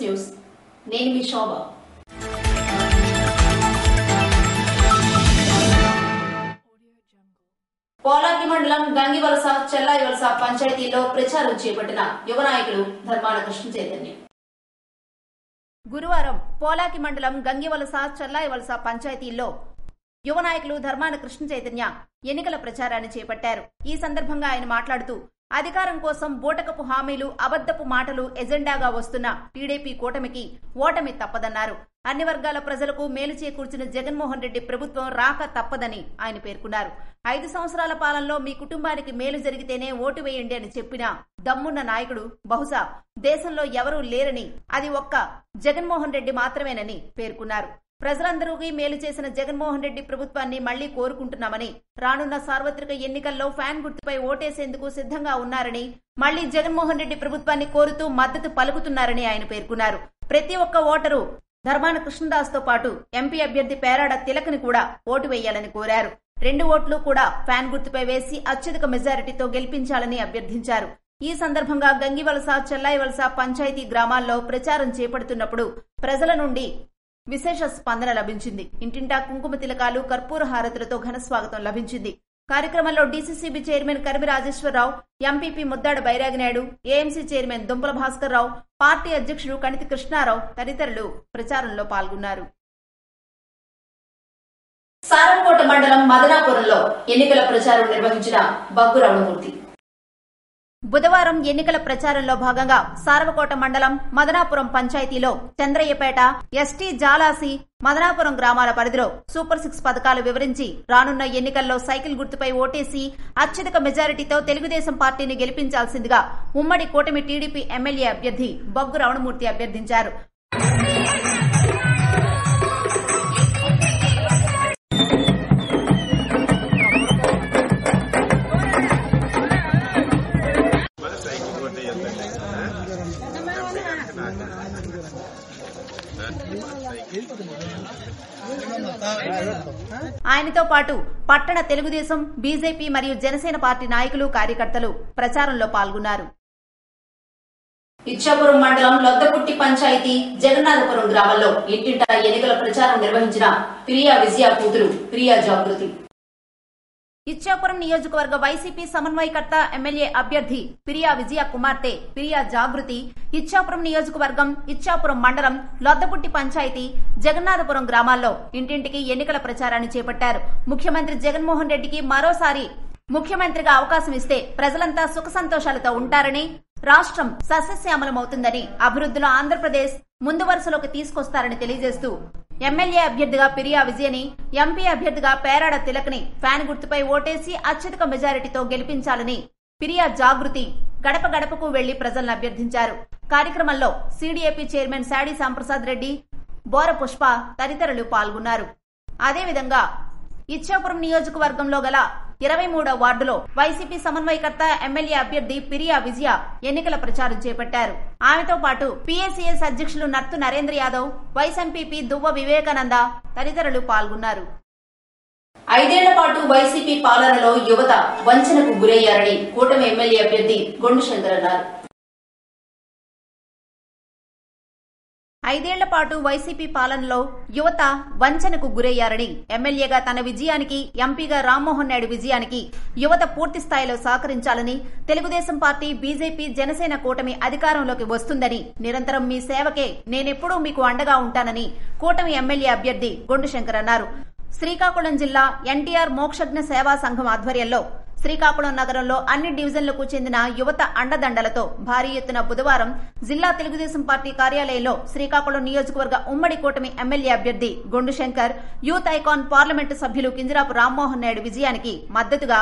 News నేను మీ శోభ. పోలాకి మండలం గంగివలస చెల్లాయివలస పంచాయతీలో ప్రచారం చేపట్టిన యువ నాయకుడు ధర్మాన కృష్ణ చైతన్య. గురువారం పోలాకి మండలం గంగివలస చెల్లాయివలస పంచాయతీల్లో యువ నాయకులు ధర్మాన కృష్ణ చైతన్య ఎన్నికల ప్రచారాన్ని చేపట్టారు. ఈ సందర్భంగా ఆయన మాట్లాడుతూ అధికారం కోసం బూటకపు హామీలు, అబద్దపు మాటలు ఎజెండాగా వస్తున్న టీడీపీ కూటమికి ఓటమి తప్పదన్నారు. అన్ని వర్గాల ప్రజలకు మేలు చేకూర్చిన జగన్మోహన్ రెడ్డి ప్రభుత్వం రాక తప్పదని ఆయన పేర్కొన్నారు. 5 సంవత్సరాల పాలనలో మీ కుటుంబానికి మేలు జరిగితేనే ఓటు వేయండి అని చెప్పిన దమ్మున్న నాయకుడు బహుశా దేశంలో ఎవరూ లేరని, అది ఒక్క జగన్మోహన్ రెడ్డి మాత్రమేనని పేర్కొన్నారు. ప్రజలందరికీ మేలు చేసిన జగన్మోహన్ రెడ్డి ప్రభుత్వాన్ని మళ్లీ కోరుకుంటున్నామని, రానున్న సార్వత్రిక ఎన్నికల్లో ఫ్యాన్ గుర్తుపై ఓటేసేందుకు సిద్ధంగా ఉన్నారని, మళ్లీ జగన్మోహన్ రెడ్డి ప్రభుత్వాన్ని కోరుతూ మద్దతు పలుకుతున్నారని ఆయన పేర్కొన్నారు. ప్రతి ఒక్క ఓటరు ధర్మాన కృష్ణదాస్ తో పాటు ఎంపీ అభ్యర్థి పేరాడ తిలక్ని కూడా ఓటు వేయాలని కోరారు. 2 ఓట్లు కూడా ఫ్యాన్ గుర్తుపై వేసి అత్యధిక మెజారిటీతో గెలిపించాలని అభ్యర్థించారు. ఈ సందర్భంగా గంగివలస చెల్లాయివలస పంచాయతీ గ్రామాల్లో ప్రచారం చేపడుతున్నప్పుడు ప్రజల నుండి విశేష స్పందన లభించింది. ఇంటింటా కుంకుమ తిలకాలు, కర్పూర హారతులతో ఘన స్వాగతం లభించింది. కార్యక్రమంలో DCCB chairman Karimi Rajeswararao, MPP Muddada Bairaginaidu, AMC chairman Dumpala Bhaskar రావు, పార్టీ అధ్యక్షుడు కణితి కృష్ణారావు తదితరులు ప్రచారంలో పాల్గొన్నారు. సారంకోట మండలం మదనాపురంలో ఎన్నికల ప్రచారం నిర్వహించిన బగ్గు రమణమూర్తి. బుధవారం ఎన్నికల ప్రచారంలో భాగంగా సారవకోట మండలం మదనాపురం పంచాయతీలో చంద్రయ్యపేట, ఎస్టీ జాలాసి, మదనాపురం గ్రామాల పరిధిలో సూపర్ 6 పథకాలు వివరించి రానున్న ఎన్నికల్లో సైకిల్ గుర్తుపై ఓటేసి అత్యధిక మెజారిటీతో తెలుగుదేశం పార్టీని గెలిపించాల్సిందిగా ఉమ్మడి కూటమి టీడీపీ ఎమ్మెల్యే అభ్యర్థి బగ్గు రమణమూర్తి అభ్యర్థించారు. ఆయనతో పాటు పట్టణ తెలుగుదేశం, బీజేపీ మరియు జనసేన పార్టీ నాయకులు, కార్యకర్తలు ప్రచారంలో పాల్గొన్నారు. ఇచ్చాపురం మండలం లొద్దపుట్టి పంచాయతీ జగన్నాథపురం గ్రామంలో ఇంటింటా ఎన్నికల ప్రచారం నిర్వహించిన ప్రియా విజయ కూతురు ప్రియా జాగృతి. ఇచ్చాపురం నియోజకవర్గ వైసీపీ సమన్వయకర్త, ఎమ్మెల్యే అభ్యర్థి ప్రియా విజయ కుమార్తె ప్రియా జాగృతి ఇచ్చాపురం నియోజకవర్గం, ఇచ్చాపురం మండలం, లొద్దపుట్టి పంచాయతీ జగన్నాథపురం గ్రామాల్లో ఇంటింటికి ఎన్నికల ప్రచారాన్ని చేపట్టారు. ముఖ్యమంత్రి జగన్మోహన్ రెడ్డికి మరోసారి ముఖ్యమంత్రిగా అవకాశం ఇస్తే ప్రజలంతా సుఖ సంతోషాలతో ఉంటారని, రాష్ట్రం సస్యశ్యామలమవుతుందని, అభివృద్ధిలో ఆంధ్రప్రదేశ్ ముందు వరుసలోకి తీసుకొస్తారని తెలియజేస్తూ ఎమ్మెల్యే అభ్యర్థిగా ప్రియా విజయని, ఎంపీ అభ్యర్థిగా పేరాడ తిలక్ని ఫ్యాన్ గుర్తుపై ఓటేసి అత్యధిక మెజారిటీతో గెలిపించాలని ప్రియా జాగృతి గడప గడపకు వెళ్లి ప్రజలను అభ్యర్థించారు. కార్యక్రమంలో సీడీఏపీ చైర్మన్ శాడి శ్యాంప్రసాద్ రెడ్డి, బోర పుష్ప తదితరులు పాల్గొన్నారు. అదేవిధంగా ఇచ్చాపురం నియోజకవర్గంలో గల 23వ వార్డులో వైసీపీ సమన్వయకర్త, ఎమ్మెల్యే అభ్యర్థి ప్రియా విజయ ఎన్నికల ప్రచారం చేపట్టారు. ఆమెతో పాటు పీఏసీఎస్ అధ్యక్షులు నర్తు నరేంద్ర యాదవ్, వైస్ ఎంపీపీ దువ్వ వివేకానంద తదితరులు పాల్గొన్నారు. 5 ఏళ్ల పాటు వైసీపీ పాలనలో యువత వంచనకు గురయ్యారని కూటమి ఎమ్మెల్యే అభ్యర్థి గొండు శంకర్ అన్నారు. 5 ఏళ్ల పాటు వైసీపీ పాలనలో యువత వంచనకు గురయ్యారని, ఎమ్మెల్యేగా తన విజయానికి, ఎంపీగా రామ్మోహన్ నాయుడు విజయానికి యువత పూర్తి స్థాయిలో సహకరించాలని, తెలుగుదేశం పార్టీ, బీజేపీ, జనసేన కూటమి అధికారంలోకి వస్తుందని, నిరంతరం మీ సేవకే నేనెప్పుడూ మీకు అండగా ఉంటానని కూటమి ఎమ్మెల్యే అభ్యర్థి గొండు శంకర్ అన్నారు. శ్రీకాకుళం జిల్లా ఎన్టీఆర్ మోక్షజ్ఞ సేవా సంఘం ఆధ్వర్యంలో శ్రీకాకుళం నగరంలో అన్ని డివిజన్లకు చెందిన యువత అండదండలతో భారీ ఎత్తున బుధవారం జిల్లా తెలుగుదేశం పార్టీ కార్యాలయంలో శ్రీకాకుళం నియోజకవర్గ ఉమ్మడి కూటమి ఎమ్మెల్యే అభ్యర్థి Gondu Shankar, youth icon parliament సభ్యులు కింజరాపు రామ్మోహన్ నాయుడు విజయానికి మద్దతుగా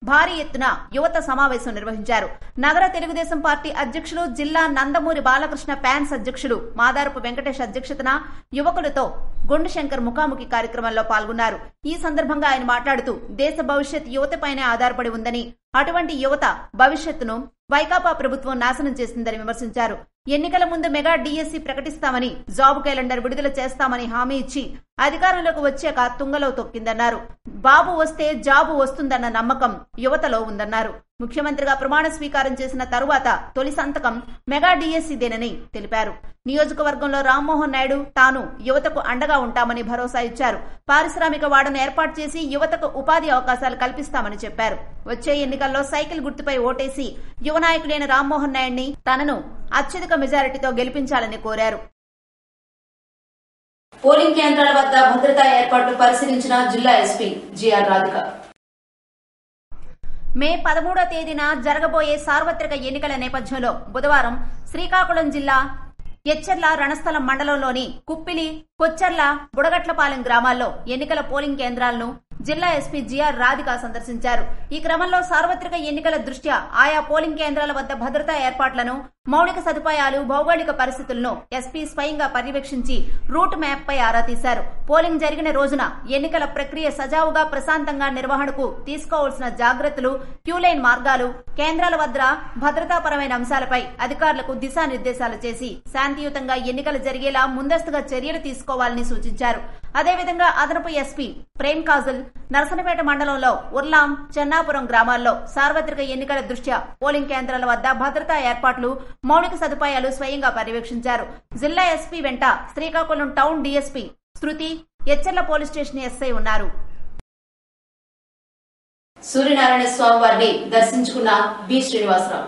భారీ ఎత్తున యువత సమావేశం నిర్వహించారు. నగర తెలుగుదేశం పార్టీ అధ్యక్షులు, జిల్లా నందమూరి బాలకృష్ణ ప్యాన్స్ అధ్యక్షుడు మాదారపు వెంకటేష్ అధ్యక్షతన యువకులతో గొండు శంకర్ ముఖాముఖి కార్యక్రమంలో పాల్గొన్నారు. ఈ సందర్భంగా ఆయన మాట్లాడుతూ దేశ భవిష్యత్ యువతపైనే ఆధారపడి ఉందని, అటువంటి యువత భవిష్యత్తును వైకాపా ప్రభుత్వం నాశనం చేసిందని విమర్శించారు. ఎన్నికల ముందు మెగా డిఎస్సి ప్రకటిస్తామని, జాబ్ క్యాలెండర్ విడుదల చేస్తామని హామీ ఇచ్చి అధికారంలోకి వచ్చాక తుంగలో తొక్కిందన్నారు. బాబు వస్తే జాబు వస్తుందన్న నమ్మకం యువతలో ఉందన్నారు. ముఖ్యమంత్రిగా ప్రమాణ స్వీకారం చేసిన తరువాత తొలి సంతకం మెగా డిఎస్సిదేనని తెలిపారు. నియోజకవర్గంలో రామ్మోహన్ నాయుడు తాను యువతకు అండగా ఉంటామని భరోసా ఇచ్చారు. పారిశ్రామిక వాడను ఏర్పాటు చేసి యువతకు ఉపాధి అవకాశాలు కల్పిస్తామని చెప్పారు. వచ్చే ఎన్నికల్లో సైకిల్ గుర్తుపై ఓటేసి యువ నాయకులైన రామ్మోహన్ నాయుడిని తనను అత్యధిక మెజారిటీతో గెలిపించాలని కోరారు. పోలింగ్ కేంద్రాల వద్ద భద్రతా ఏర్పాట్లు పరిశీలించిన జిల్లా ఎస్పీ జిఆర్ రాధిక. మే 13వ తేదీన జరగబోయే సార్వత్రిక ఎన్నికల నేపథ్యంలో బుధవారం శ్రీకాకుళం జిల్లా ఎచ్చెర్ల రణస్థలం మండలంలోని కుప్పిలి, కొచ్చెర్ల, బుడగట్లపాలెం గ్రామాల్లో ఎన్నికల పోలింగ్ కేంద్రాలను జిల్లా ఎస్పీ జిఆర్ రాధిక సందర్శించారు. ఈ క్రమంలో సార్వత్రిక ఎన్నికల దృష్ట్యా ఆయా పోలింగ్ కేంద్రాల వద్ద భద్రతా ఏర్పాట్లను, మౌలిక సదుపాయాలు, భౌగోళిక పరిస్థితులను ఎస్పీ స్వయంగా పర్యవేక్షించి రూట్ మ్యాప్ పై ఆరా తీశారు. పోలింగ్ జరిగిన రోజున ఎన్నికల ప్రక్రియ సజావుగా, ప్రశాంతంగా నిర్వహణకు తీసుకోవాల్సిన జాగ్రత్తలు, క్యూలైన్ మార్గాలు, కేంద్రాల వద్ద భద్రతాపరమైన అంశాలపై అధికారులకు దిశానిర్దేశాలు చేసి శాంతియుతంగా ఎన్నికలు జరిగేలా ముందస్తుగా చర్యలు తీసుకోవాలని సూచించారు. అదేవిధంగా అదనపు ఎస్పీ ప్రేమ్ కాజల్ నరసనపేట మండలంలో ఉర్లాం, చెన్నాపురం గ్రామాల్లో సార్వత్రిక ఎన్నికల దృష్ట్యా పోలింగ్ కేంద్రాల వద్ద భద్రతా ఏర్పాట్లు, మౌలిక సదుపాయాలు స్వయంగా పర్యవేక్షించారు. జిల్లా ఎస్పీ వెంట శ్రీకాకుళం టౌన్ డీఎస్పీ శృతి, ఎచ్చెర్ల పోలీస్ స్టేషన్ ఎస్ఐ ఉన్నారు. సూర్యనారాయణ స్వామి వారిని దర్శించుకున్న బి శ్రీనివాసరావు.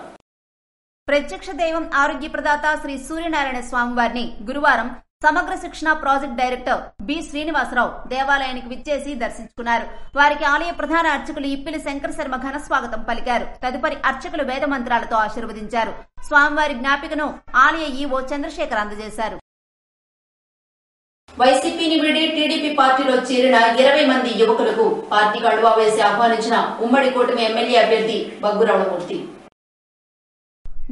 ప్రత్యక్ష దైవం, ఆరోగ్య ప్రదాత శ్రీ సూర్యనారాయణ స్వామి వారిని గురువారం సమగ్ర శిక్షణ ప్రాజెక్ట్ డైరెక్టర్ బి శ్రీనివాసరావు దేవాలయానికి విచ్చేసి దర్శించుకున్నారు. వారికి ఆలయ ప్రధాన అర్చకులు ఇప్పిలి శంకర శర్మ ఘన స్వాగతం పలికారు. తదుపరి అర్చకులు వేద మంత్రాలతో ఆశీర్వదించారు. స్వామివారి జ్ఞాపికను ఆలయ ఈవో చంద్రశేఖర్ అందజేశారు. వైసీపీని వీడి టీడీపీ పార్టీలో చేరిన 20 మంది యువకులకు పార్టీ కండువా వేసి ఆహ్వానించిన ఉమ్మడి కూటమి ఎమ్మెల్యే అభ్యర్థి బగ్గు రమణమూర్తి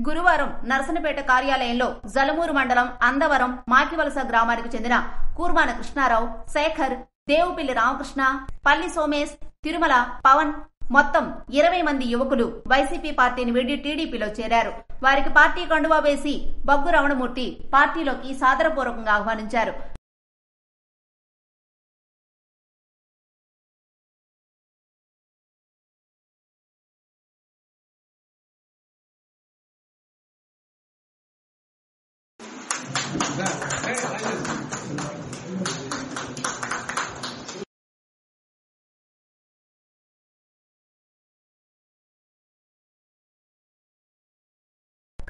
గురువారం నరసనపేట కార్యాలయంలో జలమూరు మండలం అందవరం మాకివలస గ్రామానికి చెందిన కూర్మాన కృష్ణారావు, శేఖర్, దేవుపిల్లి రామకృష్ణ, పల్లి సోమేశ్, తిరుమల, పవన్ మొత్తం 20 మంది యువకులు వైసీపీ పార్టీని వీడి టీడీపీలో చేరారు. వారికి పార్టీ కండువా వేసి బగ్గు రమణమూర్తి పార్టీలోకి సాదరపూర్వకంగా ఆహ్వానించారు.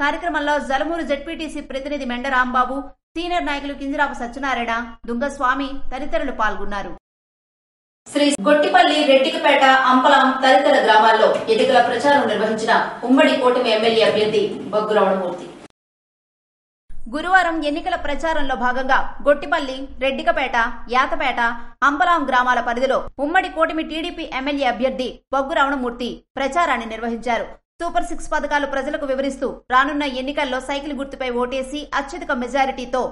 కార్యక్రమంలో జలమూరు జెడ్పీటీసీ ప్రతినిధి మెండ రాంబాబు, సీనియర్ నాయకులు కింజరాపు సత్యనారాయణ, దుంగస్వామి తదితరులు పాల్గొన్నారు. శ్రీ గొట్టిపల్లి, రెడ్డికపేట, అంపలం తదితర గ్రామాల్లో ఎన్నికల ప్రచారం నిర్వహించిన ఉమ్మడి కూటమి ఎమ్మెల్యే అభ్యర్థి బగ్గు రమణమూర్తి గురువారం ఎన్నికల ప్రచారంలో భాగంగా గొట్టిపల్లి, రెడ్డికపేట, యాతపేట, అంపలాం గ్రామాల పరిధిలో ఉమ్మడి కూటమి టీడీపీ ఎమ్మెల్యే అభ్యర్థి బగ్గు రమణమూర్తి ప్రచారాన్ని నిర్వహించారు. సూపర్ 6 పథకాలు ప్రజలకు వివరిస్తూ రానున్న ఎన్నికల్లో సైకిల్ గుర్తుపై ఓటేసి అత్యధిక మెజారిటీతో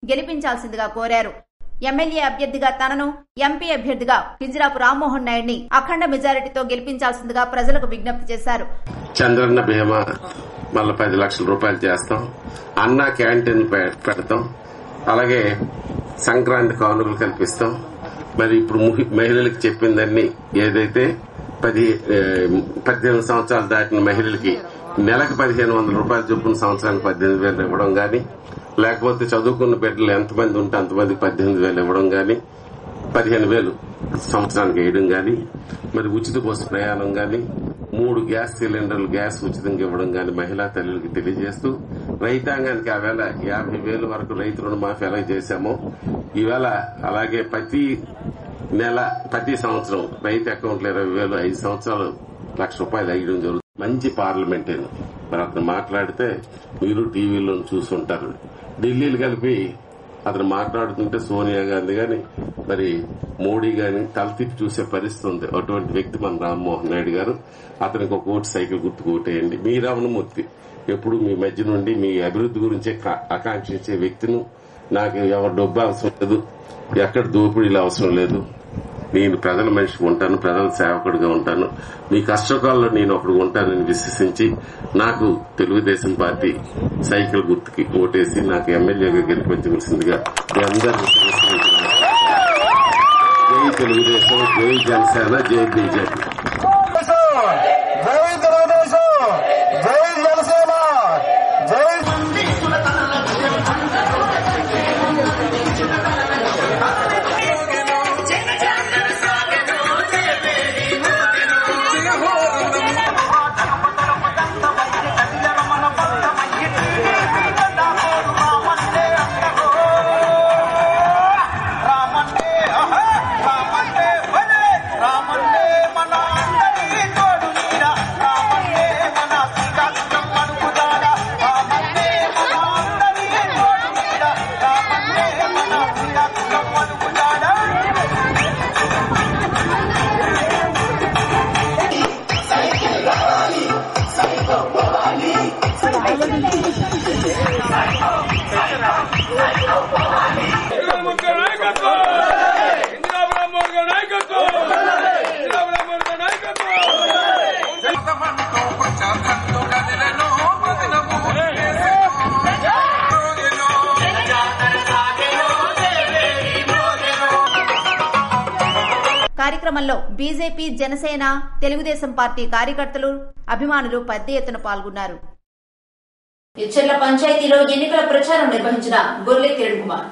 గెలిపించాల్సిందిగా కోరారు. ఎమ్మెల్యే అభ్యర్థిగా తనను, ఎంపీ అభ్యర్థిగా కింజరాపు రామ్మోహన్ నాయుడిని అఖండ మెజారిటీతో గెలిపించాల్సిందిగా ప్రజలకు విజ్ఞప్తి చేశారు. చంద్రన్న బీమా మళ్ళీ 10 లక్షల రూపాయలు చేస్తాం, అన్న క్యాంటీన్ పెడతాం, అలాగే సంక్రాంతి కానుకలు కల్పిస్తాం. మరి ఇప్పుడు మహిళలకు చెప్పిందన్నీ ఏదైతే 18 సంవత్సరాలు దాటిన మహిళలకి నెలకు 1500 రూపాయలు చొప్పున సంవత్సరానికి 18,000 ఇవ్వడం గాని, లేకపోతే చదువుకున్న బిడ్డలు ఎంతమంది ఉంటే అంతమందికి 18,000 ఇవ్వడం గాని, 15,000 సంవత్సరానికి వేయడం గాని, మరి ఉచిత బస్సు ప్రయాణం గాని, 3 గ్యాస్ సిలిండర్లు గ్యాస్ ఉచితంగా ఇవ్వడం గాని మహిళా తల్లులకి తెలియజేస్తూ, రైతాంగానికి ఆవేళ 50,000 వరకు రైతు రుణమాఫీ ఎలా చేశామో ఈవేళ అలాగే ప్రతి సంవత్సరం రైతు అకౌంట్లో 20,000, 5 సంవత్సరాలు ₹1,00,000 వేయడం జరుగుతుంది. మంచి పార్లమెంటేను. మరి అతను మాట్లాడితే మీరు టీవీలో చూసుంటారు. ఢిల్లీలు కలిపి అతను మాట్లాడుతుంటే సోనియా గాంధీ గాని మరి మోడీ గాని తలతిప్పి చూసే పరిస్థితి ఉంది. అటువంటి వ్యక్తి మన రామ్మోహన్ నాయుడు గారు. అతనికి ఒక ఓటు సైకిల్ గుర్తుకు ఓటేయండి. మీ రమణమూర్తి ఎప్పుడు మీ మధ్య నుండి మీ అభివృద్ధి గురించే ఆకాంక్షించే వ్యక్తిను. నాకు ఎవరు డబ్బు అవసరం లేదు, ఎక్కడ దోపిడీలు అవసరం లేదు, నేను ప్రజల మనిషిగా ఉంటాను, ప్రజల సేవకుడిగా ఉంటాను, మీ కష్టకాలంలో నేను ఒకడు ఉంటానని విశ్వసించి నాకు తెలుగుదేశం పార్టీ సైకిల్ గుర్తుకి ఓటేసి నాకు ఎమ్మెల్యేగా గెలిపించవలసిందిగా మీ అందరూ జై తెలుగుదేశం, జై జనసేన, జై బీజేపీ. జై తెలుగుదేశం, జై జనసేన, జై కార్యక్రమంలో బీజేపీ, జనసేన, తెలుగుదేశం పార్టీ కార్యకర్తలు, అభిమానులు పెద్ద ఎత్తున పాల్గొన్నారు. ఎచ్చెర్ల పంచాయతీలో ఎన్నికల ప్రచారం నిర్వహించిన గొర్లె కిరణ్ కుమార్.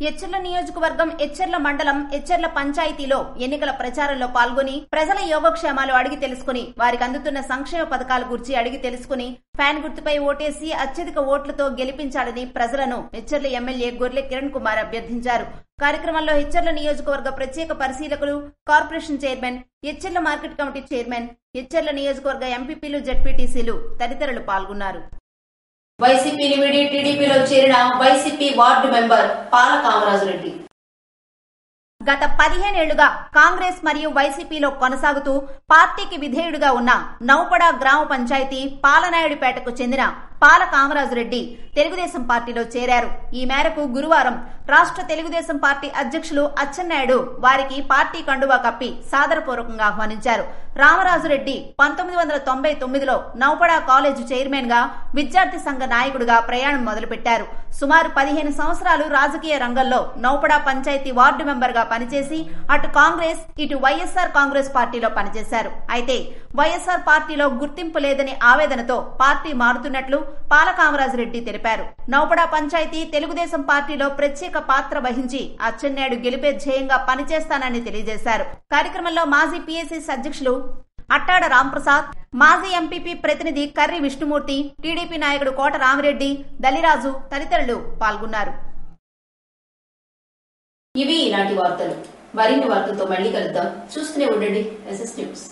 ఎచ్చెర్ల నియోజకవర్గం, ఎచ్చెర్ల మండలం, ఎచ్చెర్ల పంచాయతీలో ఎన్నికల ప్రచారంలో పాల్గొని ప్రజల యోగక్షేమాలు అడిగి తెలుసుకుని వారికి అందుతున్న సంక్షేమ పథకాల గురించి అడిగి తెలుసుకుని ఫ్యాన్ గుర్తుపై ఓటేసి అత్యధిక ఓట్లతో గెలిపించాలని ప్రజలను ఎచ్చెర్ల ఎమ్మెల్యే గొర్లె కిరణ్ కుమార్ అభ్యర్థించారు. కార్యక్రమంలో ఎచ్చెర్ల నియోజకవర్గ ప్రత్యేక పరిశీలకులు, corporation chairman, Etcherla market committee chairman, Etcherla నియోజకవర్గ ఎంపీపీలు, జెడ్పీటీసీలు తదితరులు పాల్గొన్నారు. వైసీపీని వీడి టీడీపీలో చేరిన వైసీపీ వార్డు మెంబర్ పాల కామరాజురెడ్డి గత 15 ఏళ్లుగా కాంగ్రెస్ మరియు వైసీపీలో కొనసాగుతూ పార్టీకి విధేయుడిగా ఉన్న నౌపడ గ్రామ పంచాయతీ పాలనాయుడిపేటకు చెందిన పాల కామరాజురెడ్డి తెలుగుదేశం పార్టీలో చేరారు. ఈ మేరకు గురువారం రాష్ట్ర తెలుగుదేశం పార్టీ అధ్యక్షులు అచ్చెన్నాయుడు వారికి పార్టీ కండువా కప్పి సాదరపూర్వకంగా ఆహ్వానించారు. రామరాజురెడ్డి 1999లో నౌపడ కాలేజీ చైర్మన్ గా, విద్యార్థి సంఘ నాయకుడిగా ప్రయాణం మొదలుపెట్టారు. సుమారు 15 సంవత్సరాలు రాజకీయ రంగంలో నౌపడ పంచాయతీ వార్డు మెంబర్ గా పనిచేసి అటు కాంగ్రెస్, ఇటు వైఎస్ఆర్ కాంగ్రెస్ పార్టీలో పనిచేశారు. అయితే వైఎస్ఆర్ పార్టీలో గుర్తింపు లేదని ఆవేదనతో పార్టీ మారుతున్నట్లు పాలకామరాజురెడ్డి తెలిపారు. నౌపడ పంచాయతీ తెలుగుదేశం పార్టీలో ప్రత్యేక పాత్ర వహించి అచ్చెన్నాయుడు గెలిపే ధ్యేయంగా పనిచేస్తానని తెలియజేశారు. కార్యక్రమంలో మాజీ పీఎస్సీ అధ్యక్షులు అట్టాడ రాంప్రసాద్, మాజీ ఎంపీపీ ప్రతినిధి కర్రి విష్ణుమూర్తి, టీడీపీ నాయకుడు కోట రామిరెడ్డి, దలిరాజు తదితరులు పాల్గొన్నారు. ఇవి ఇలాంటి వార్తలు. మరిన్ని వార్తలతో మళ్లీ కలుద్దాం. చూస్తూనే ఉండండి SS న్యూస్.